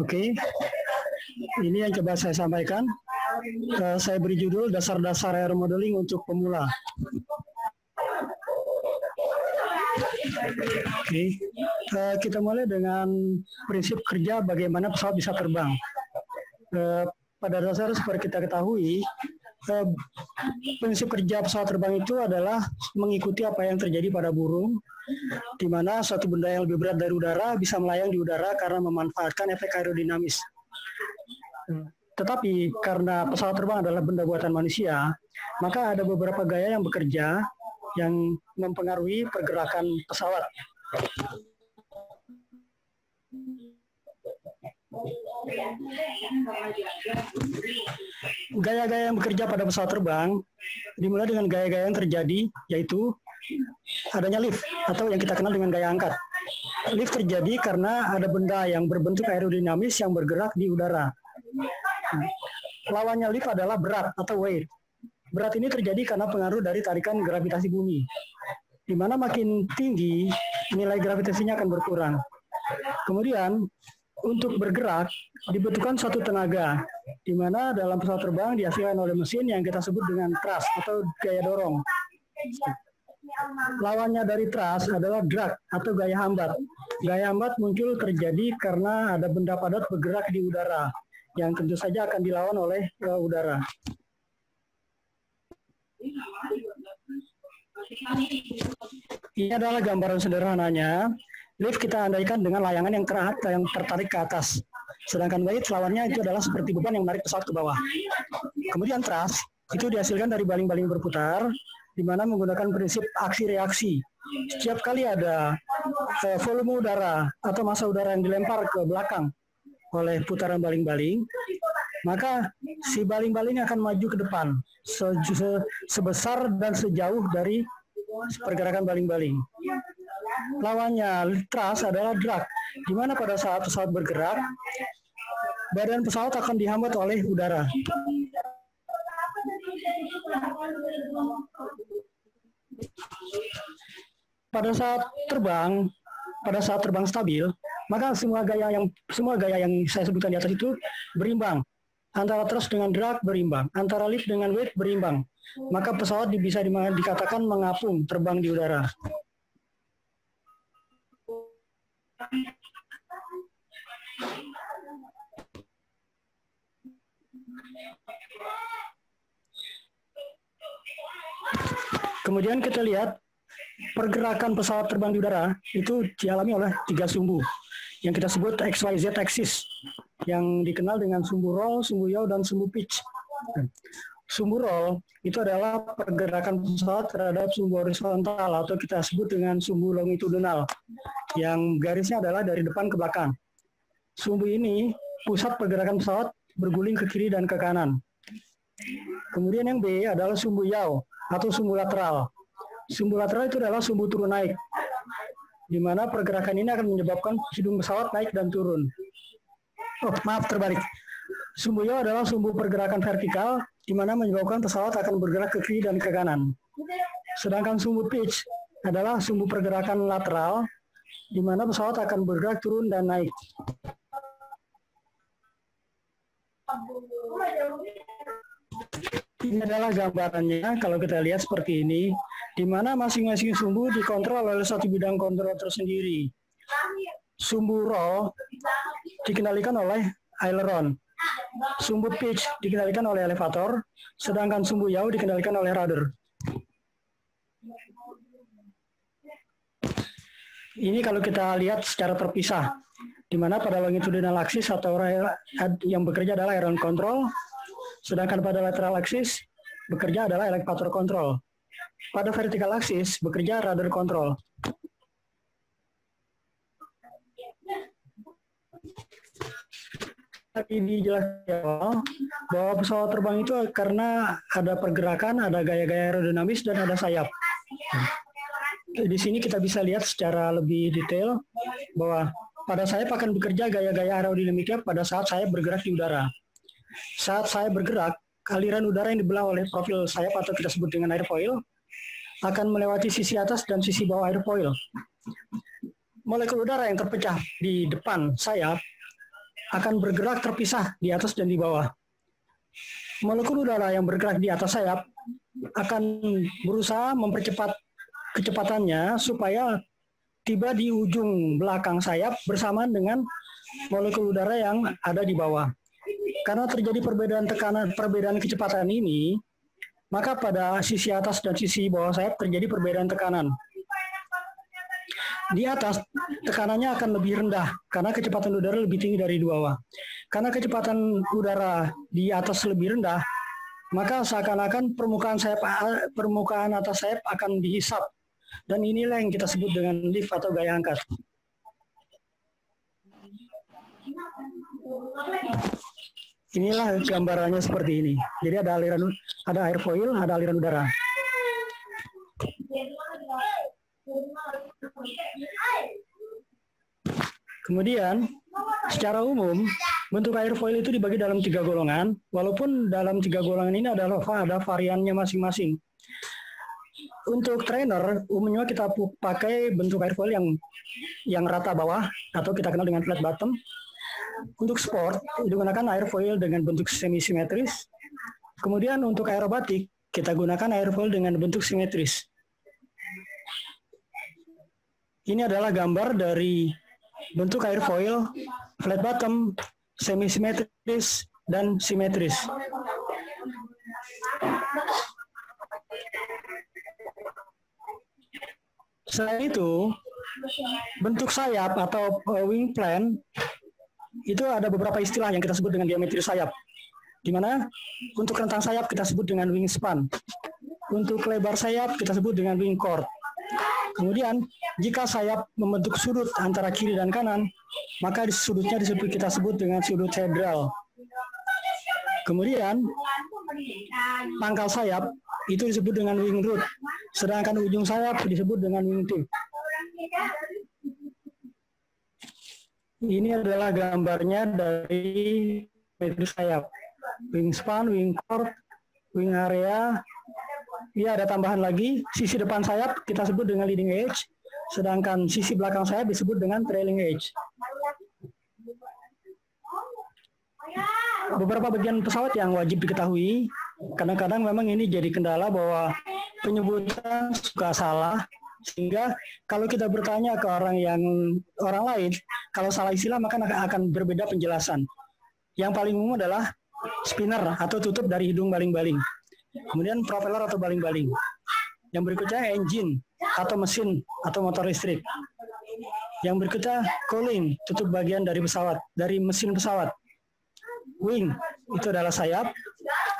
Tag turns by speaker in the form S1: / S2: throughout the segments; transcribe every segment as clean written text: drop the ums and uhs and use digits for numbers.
S1: Oke, ini yang coba saya sampaikan. Saya beri judul Dasar-Dasar Aeromodeling untuk Pemula. Oke, kita mulai dengan prinsip kerja bagaimana pesawat bisa terbang. Pada dasar seperti kita ketahui, prinsip kerja pesawat terbang itu adalah mengikuti apa yang terjadi pada burung, di mana suatu benda yang lebih berat dari udara bisa melayang di udara karena memanfaatkan efek aerodinamis. Tetapi karena pesawat terbang adalah benda buatan manusia, maka ada beberapa gaya yang bekerja yang mempengaruhi pergerakan pesawat. Gaya-gaya yang bekerja pada pesawat terbang dimulai dengan gaya-gaya yang terjadi, yaitu adanya lift atau yang kita kenal dengan gaya angkat. Lift terjadi karena ada benda yang berbentuk aerodinamis yang bergerak di udara. Lawannya lift adalah berat atau weight. Berat ini terjadi karena pengaruh dari tarikan gravitasi bumi, di mana makin tinggi nilai gravitasinya akan berkurang. Kemudian untuk bergerak dibutuhkan suatu tenaga, di mana dalam pesawat terbang dihasilkan oleh mesin yang kita sebut dengan thrust atau gaya dorong. Lawannya dari thrust adalah drag atau gaya hambat. Gaya hambat muncul terjadi karena ada benda padat bergerak di udara, yang tentu saja akan dilawan oleh udara. Ini adalah gambaran sederhananya. Lift kita andaikan dengan layangan yang tertarik ke atas. Sedangkan weight lawannya itu adalah seperti beban yang menarik pesawat ke bawah. Kemudian thrust itu dihasilkan dari baling-baling berputar, di mana menggunakan prinsip aksi-reaksi. Setiap kali ada volume udara atau massa udara yang dilempar ke belakang oleh putaran baling-baling, maka si baling-baling akan maju ke depan sebesar dan sejauh dari pergerakan baling-baling. Lawannya thrust adalah drag, di mana pada saat pesawat bergerak, badan pesawat akan dihambat oleh udara. Pada saat terbang stabil, maka semua gaya yang saya sebutkan di atas itu berimbang. Antara thrust dengan drag berimbang, antara lift dengan weight berimbang. Maka pesawat bisa dikatakan mengapung, terbang di udara. Kemudian kita lihat pergerakan pesawat terbang di udara itu dialami oleh 3 sumbu yang kita sebut XYZ axis, yang dikenal dengan sumbu roll, sumbu yaw, dan sumbu pitch. Sumbu roll itu adalah pergerakan pesawat terhadap sumbu horizontal atau kita sebut dengan sumbu longitudinal, yang garisnya adalah dari depan ke belakang. Sumbu ini pusat pergerakan pesawat berguling ke kiri dan ke kanan. Kemudian yang B adalah sumbu yaw atau sumbu lateral. Sumbu lateral itu adalah sumbu turun naik, di mana pergerakan ini akan menyebabkan hidung pesawat naik dan turun. Oh, maaf, terbalik. Sumbu yaw adalah sumbu pergerakan vertikal, di mana menyebabkan pesawat akan bergerak ke kiri dan ke kanan. Sedangkan sumbu pitch adalah sumbu pergerakan lateral, di mana pesawat akan bergerak turun dan naik. Ini adalah gambarannya kalau kita lihat seperti ini, di mana masing-masing sumbu dikontrol oleh satu bidang kontrol tersendiri. Sumbu roll dikendalikan oleh aileron, sumbu pitch dikendalikan oleh elevator, sedangkan sumbu yaw dikendalikan oleh rudder. Ini kalau kita lihat secara terpisah, di mana pada longitudinal axis atau yang bekerja adalah aileron control, sedangkan pada lateral axis bekerja adalah elevator control. Pada vertical axis bekerja rudder control. Tadi dijelaskan bahwa pesawat terbang itu karena ada pergerakan, ada gaya-gaya aerodinamis, dan ada sayap. Di sini kita bisa lihat secara lebih detail bahwa pada sayap akan bekerja gaya-gaya aerodinamika pada saat sayap bergerak di udara. Saat sayap bergerak, aliran udara yang dibelah oleh profil sayap atau kita sebut dengan airfoil akan melewati sisi atas dan sisi bawah airfoil. Molekul udara yang terpecah di depan sayap akan bergerak terpisah di atas dan di bawah. Molekul udara yang bergerak di atas sayap akan berusaha mempercepat kecepatannya supaya tiba di ujung belakang sayap bersamaan dengan molekul udara yang ada di bawah. Karena terjadi perbedaan tekanan, perbedaan kecepatan ini, maka pada sisi atas dan sisi bawah sayap terjadi perbedaan tekanan. Di atas, tekanannya akan lebih rendah karena kecepatan udara lebih tinggi dari di bawah. Karena kecepatan udara di atas lebih rendah, maka seakan-akan permukaan atas sayap akan dihisap. Dan inilah yang kita sebut dengan lift atau gaya angkat. Inilah gambarannya seperti ini. Jadi ada airfoil, ada aliran udara. Kemudian, secara umum, bentuk airfoil itu dibagi dalam 3 golongan, walaupun dalam 3 golongan ini ada variannya masing-masing. Untuk trainer, umumnya kita pakai bentuk airfoil yang rata bawah, atau kita kenal dengan flat bottom. Untuk sport, digunakan airfoil dengan bentuk semi-simetris. Kemudian untuk aerobatik, kita gunakan airfoil dengan bentuk simetris. Ini adalah gambar dari bentuk airfoil, flat bottom, semi-simetris, dan simetris. Selain itu, bentuk sayap atau wing plan, itu ada beberapa istilah yang kita sebut dengan geometri sayap. Di mana untuk rentang sayap kita sebut dengan wingspan. Untuk lebar sayap kita sebut dengan wing chord. Kemudian, jika sayap membentuk sudut antara kiri dan kanan, maka sudutnya kita sebut dengan sudut hedral. Kemudian, pangkal sayap itu disebut dengan wing root, sedangkan ujung sayap disebut dengan wing tip. Ini adalah gambarnya dari geometri sayap. Wingspan, wing chord, wing area. Dia ada tambahan lagi, sisi depan sayap kita sebut dengan leading edge, sedangkan sisi belakang sayap disebut dengan trailing edge. Beberapa bagian pesawat yang wajib diketahui, kadang-kadang memang ini jadi kendala bahwa penyebutan suka salah, sehingga kalau kita bertanya ke orang lain, kalau salah istilah maka akan berbeda penjelasan. Yang paling umum adalah spinner atau tutup dari hidung baling-baling. Kemudian propeller atau baling-baling. Yang berikutnya engine atau mesin atau motor listrik. Yang berikutnya cooling, tutup bagian dari pesawat, dari mesin pesawat. Wing, itu adalah sayap.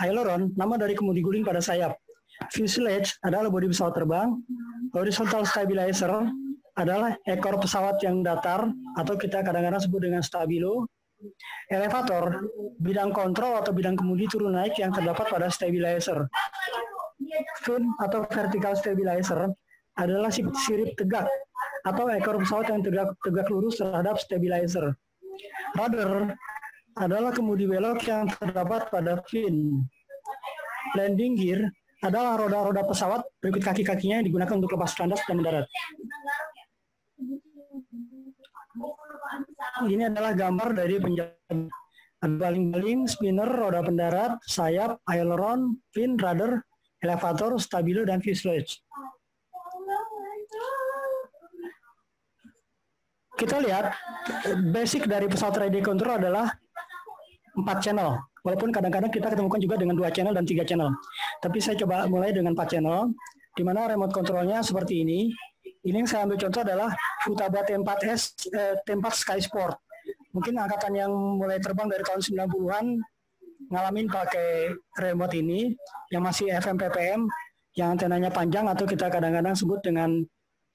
S1: Aileron, nama dari kemudi guling pada sayap. Fuselage adalah bodi pesawat terbang. Horizontal stabilizer adalah ekor pesawat yang datar atau kita kadang-kadang sebut dengan stabilo. Elevator, bidang kontrol atau bidang kemudi turun naik yang terdapat pada stabilizer. Fin atau vertical stabilizer adalah sirip tegak atau ekor pesawat yang tegak lurus terhadap stabilizer. Rudder adalah kemudi belok yang terdapat pada fin. Landing gear adalah roda-roda pesawat berikut kaki-kakinya yang digunakan untuk lepas landas dan mendarat. Ini adalah gambar dari penjelasan. Ada baling-baling, spinner, roda pendarat, sayap, aileron, fin, rudder, elevator, stabilo, dan fuselage. Kita lihat, basic dari pesawat radio control adalah 4 channel. Walaupun kadang-kadang kita ketemukan juga dengan 2 channel dan 3 channel. Tapi saya coba mulai dengan 4 channel, di mana remote controlnya seperti ini. Ini yang saya ambil contoh adalah Futaba T4S, T4 Sky Sport. Mungkin angkatan yang mulai terbang dari tahun 90-an ngalamin pakai remote ini, yang masih FM PPM, yang antenanya panjang atau kita kadang-kadang sebut dengan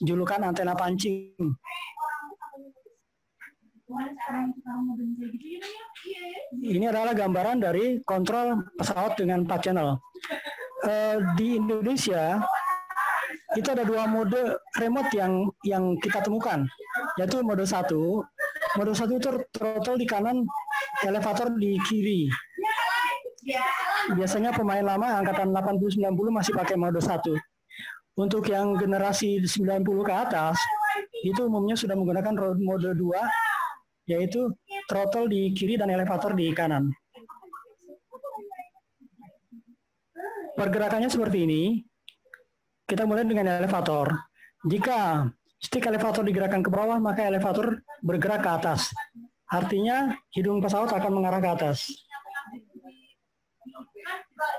S1: julukan antena pancing. Ini adalah gambaran dari kontrol pesawat dengan 4 channel. Di Indonesia, itu ada 2 mode remote yang kita temukan, yaitu mode 1. Mode 1 itu throttle di kanan, elevator di kiri. Biasanya pemain lama angkatan 80-90 masih pakai mode 1. Untuk yang generasi 90 ke atas, itu umumnya sudah menggunakan mode 2, yaitu throttle di kiri dan elevator di kanan. Pergerakannya seperti ini. Kita mulai dengan elevator. Jika stick elevator digerakkan ke bawah, maka elevator bergerak ke atas. Artinya hidung pesawat akan mengarah ke atas.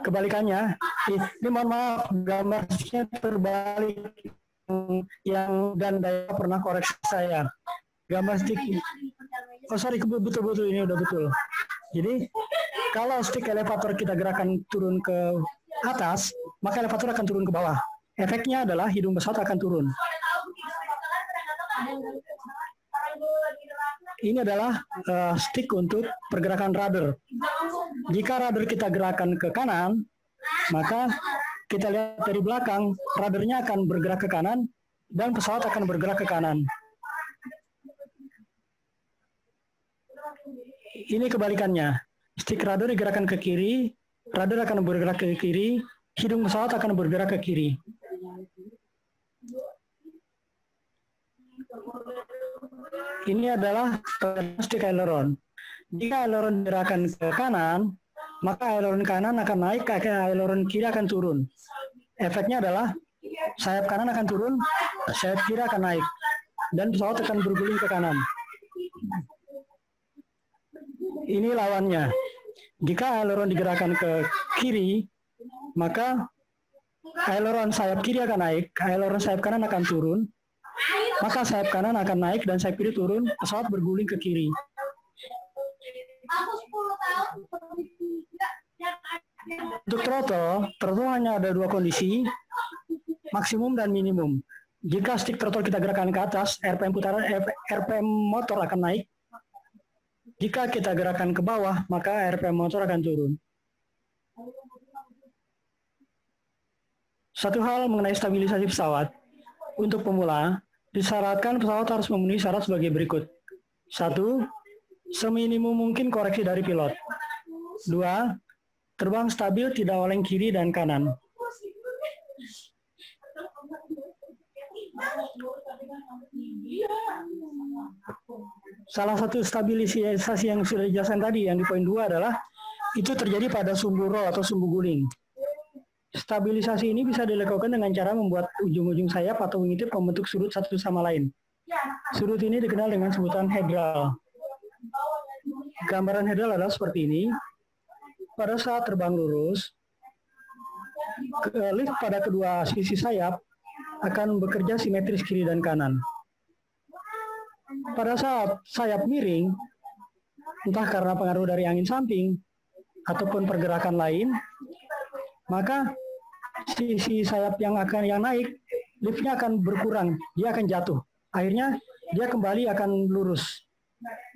S1: Kebalikannya, ini mohon maaf, gambarnya terbalik dan Daya pernah koreksi saya. Gambar stick, betul ini udah betul. Jadi kalau stick elevator kita gerakan turun ke atas, maka elevator akan turun ke bawah. Efeknya adalah hidung pesawat akan turun. Ini adalah stick untuk pergerakan rudder. Jika rudder kita gerakan ke kanan, maka kita lihat dari belakang, ruddernya akan bergerak ke kanan dan pesawat akan bergerak ke kanan. Ini kebalikannya. Stick rudder digerakkan ke kiri, rudder akan bergerak ke kiri, hidung pesawat akan bergerak ke kiri. Ini adalah stick aileron. Jika aileron digerakkan ke kanan, maka aileron kanan akan naik, aileron kiri akan turun. Efeknya adalah sayap kanan akan turun, sayap kiri akan naik, dan pesawat akan berguling ke kanan. Ini lawannya. Jika aileron digerakkan ke kiri, maka aileron sayap kiri akan naik, aileron sayap kanan akan turun, maka sayap kanan akan naik dan sayap kiri turun, pesawat berguling ke kiri. Untuk throttle hanya ada dua kondisi, maksimum dan minimum. Jika stick throttle kita gerakan ke atas, RPM motor akan naik. Jika kita gerakan ke bawah, maka RPM motor akan turun. Satu hal mengenai stabilisasi pesawat. Untuk pemula, disyaratkan pesawat harus memenuhi syarat sebagai berikut. 1. Seminimum mungkin koreksi dari pilot. 2. Terbang stabil, tidak oleng kiri dan kanan. Salah satu stabilisasi yang sudah dijelaskan tadi, yang di poin 2 adalah itu terjadi pada sumbu roll atau sumbu guling. Stabilisasi ini bisa dilakukan dengan cara membuat ujung-ujung sayap atau wingtip membentuk sudut satu sama lain. Sudut ini dikenal dengan sebutan hedral. Gambaran hedral adalah seperti ini. Pada saat terbang lurus, lift pada kedua sisi sayap akan bekerja simetris kiri dan kanan. Pada saat sayap miring, entah karena pengaruh dari angin samping ataupun pergerakan lain, maka sisi sayap yang naik, liftnya akan berkurang, dia akan jatuh. Akhirnya dia kembali akan lurus.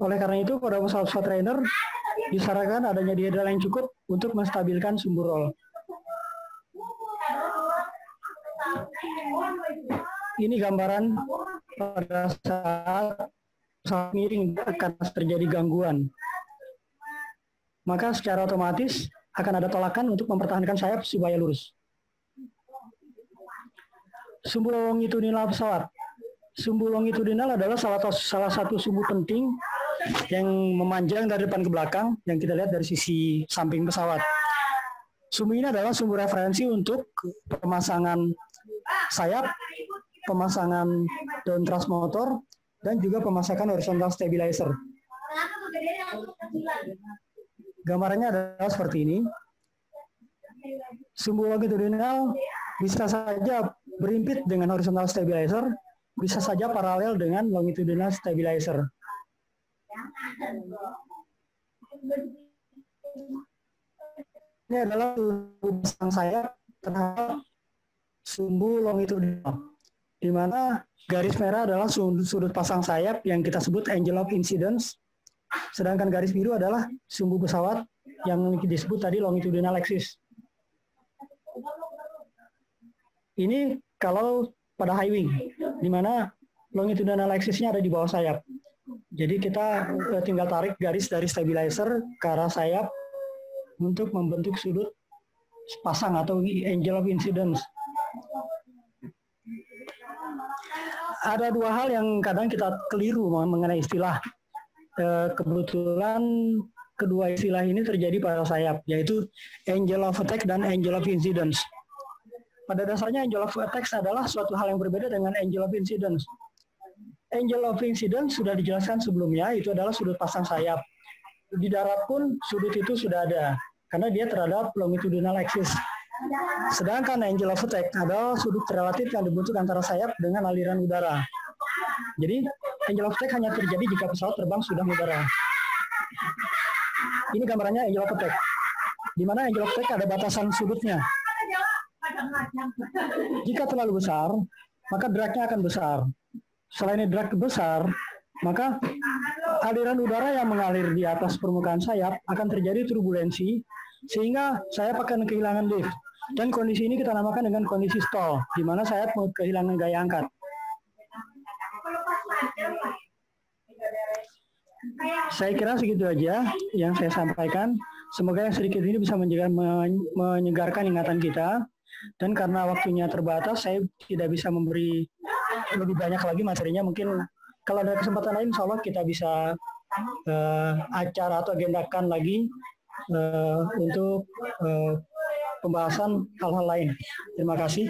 S1: Oleh karena itu, pada pesawat trainer disarankan adanya dihedral yang cukup untuk menstabilkan sumbu roll. Ini gambaran pada saat pesawat miring karena terjadi gangguan. Maka secara otomatis akan ada tolakan untuk mempertahankan sayap supaya lurus. Sumbu longitudinal pesawat. Sumbu longitudinal adalah salah satu sumbu penting yang memanjang dari depan ke belakang yang kita lihat dari sisi samping pesawat. Sumbu ini adalah sumbu referensi untuk pemasangan sayap, pemasangan daun transmotor, dan juga pemasangan horizontal stabilizer. Gambarannya adalah seperti ini. Sumbu longitudinal bisa saja berimpit dengan horizontal stabilizer, bisa saja paralel dengan longitudinal stabilizer. Ini adalah sumbu pasang sayap terhadap sumbu longitudinal, di mana garis merah adalah sudut pasang sayap yang kita sebut angle of incidence, sedangkan garis biru adalah sumbu pesawat yang disebut tadi longitudinal axis. Ini kalau pada high wing, di mana longitudinal axis-nya ada di bawah sayap. Jadi kita tinggal tarik garis dari stabilizer ke arah sayap untuk membentuk sudut pasang atau angle of incidence. Ada dua hal yang kadang kita keliru mengenai istilah. kebetulan kedua istilah ini terjadi pada sayap, yaitu angel of attack dan angel of incidence. Pada dasarnya angel of attack adalah suatu hal yang berbeda dengan angel of incidence. Angel of incidence sudah dijelaskan sebelumnya, itu adalah sudut pasang sayap. Di darat pun sudut itu sudah ada, karena dia terhadap longitudinal axis. Sedangkan angel of attack adalah sudut relatif yang dibentuk antara sayap dengan aliran udara. Jadi angel of attack hanya terjadi jika pesawat terbang sudah mengudara. Ini gambarannya angel of attack, di mana angel of attack ada batasan sudutnya. Jika terlalu besar, maka drag-nya akan besar. Selain drag besar, maka aliran udara yang mengalir di atas permukaan sayap akan terjadi turbulensi, sehingga sayap akan kehilangan lift. Dan kondisi ini kita namakan dengan kondisi stall, di mana sayap kehilangan gaya angkat. Saya kira segitu aja yang saya sampaikan. Semoga yang sedikit ini bisa menyegarkan ingatan kita. Dan karena waktunya terbatas, saya tidak bisa memberi lebih banyak lagi materinya. Mungkin kalau ada kesempatan lain, insya Allah kita bisa acara atau agendakan lagi untuk pembahasan hal-hal lain. Terima kasih.